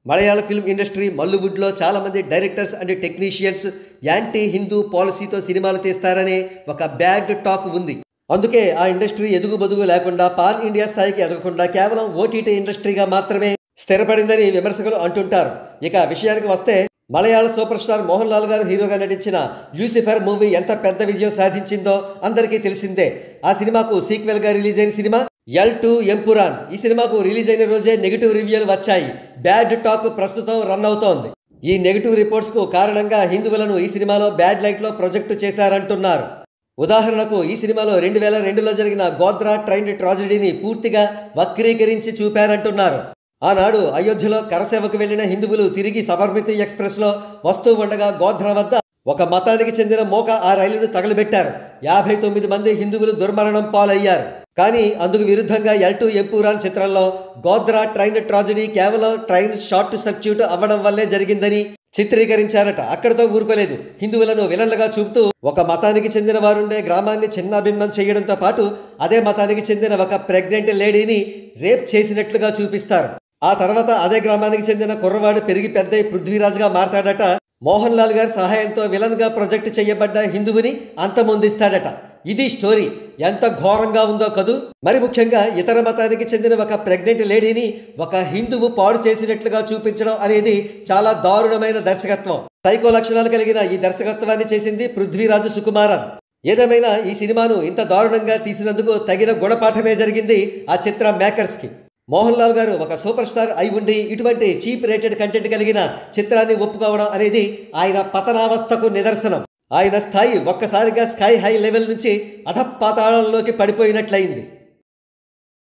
మలయాళ film industry మల్లువుడ్లో చాలామంది directors and technicians anti Hindu పాలసీతో సినిమాలు తీస్తారనే ఒక బ్యాడ్ టాక్ ఉంది. అందుకే ఆ ఇండస్ట్రీ ఎదుగుబదుగు లేకుండా పాన్ ఇండియా స్థాయికి ఎదగకుండా కేవలం ఓటీటీ ఇండస్ట్రీగా మాత్రమే స్థిరపడిందని విమర్శకులు అంటుంటారు. ఇక విషయానికి వస్తే మలయాళ సూపర్ స్టార్ మోహన్ లాల్ గారు హీరోగా నటించిన లూసిఫర్ మూవీ ఎంత పెద్ద విజయం సాధించిందో అందరికీ తెలిసిందే. ఆ సినిమాకు సీక్వెల్గా రిలీజ్ అయిన సినిమా ఎల్2 ఎంపురాన్. ఈ సినిమాకు రిలీజ్ అయిన రోజే నెగిటివ్ రివ్యూలు వచ్చాయి. బ్యాడ్ టాక్ ప్రస్తుతం రన్ అవుతోంది. ఈ నెగిటివ్ రిపోర్ట్స్కు కారణంగా హిందువులను ఈ సినిమాలో బ్యాడ్ లైట్లో ప్రొజెక్ట్ చేశారంటున్నారు. ఉదాహరణకు ఈ సినిమాలో 2002లో జరిగిన గోధ్రా ట్రైన్ ట్రాజడీని పూర్తిగా వక్రీకరించి చూపారంటున్నారు. ఆనాడు అయోధ్యలో కరసేవకు వెళ్లిన హిందువులు తిరిగి సబర్మతి ఎక్స్ప్రెస్లో వస్తూ ఉండగా గోధ్రా వద్ద ఒక మతానికి చెందిన మోక ఆ రైలును తగలబెట్టారు. 59 మంది హిందువులు దుర్మరణం పాలయ్యారు. కానీ అందుకు విరుద్ధంగా ఎల్2 ఎంపురాన్ చిత్రంలో గోధ్రా ట్రైన్ ట్రాజడీ కేవలం ట్రైన్ షార్ట్ సర్క్యూట్ అవ్వడం వల్లే జరిగిందని చిత్రీకరించారట. అక్కడితో ఊరుకోలేదు. హిందువులను విలన్లుగా చూపుతూ ఒక మతానికి చెందిన వారుండే గ్రామాన్ని చిన్నాభిన్నం చేయడంతో పాటు అదే మతానికి చెందిన ఒక ప్రెగ్నెంట్ లేడీని రేప్ చేసినట్లుగా చూపిస్తారు. ఆ తర్వాత అదే గ్రామానికి చెందిన కుర్రవాడు పెరిగి పెద్దయి పృథ్వీరాజ్గా మారతాడట. మోహన్ లాల్ గారి సహాయంతో విలన్గా ప్రొజెక్ట్ చేయబడ్డ హిందువుని అంతమొందిస్తాడట. ఇది స్టోరీ. ఎంత ఘోరంగా ఉందో కదూ. మరి ముఖ్యంగా ఇతర మతానికి చెందిన ఒక ప్రెగ్నెంట్ లేడీని ఒక హిందువు పాడు చేసినట్లుగా చూపించడం అనేది చాలా దారుణమైన దర్శకత్వం. సైకో లక్షణాలు కలిగిన ఈ దర్శకత్వాన్ని చేసింది పృథ్వీరాజ్ సుకుమారన్. ఏదేమైనా ఈ సినిమాను ఇంత దారుణంగా తీసినందుకు తగిన గుణపాఠమే జరిగింది ఆ చిత్ర మేకర్స్కి. మోహన్ లాల్ గారు ఒక సూపర్ స్టార్ అయి ఉండి ఇటువంటి చీప్ రేటెడ్ కంటెంట్ కలిగిన చిత్రాన్ని ఒప్పుకోవడం అనేది ఆయన పతనావస్థకు నిదర్శనం. ఆయన స్థాయి ఒక్కసారిగా స్కై హై లెవెల్ నుంచి అధపాతాళంలోకి పడిపోయినట్లయింది.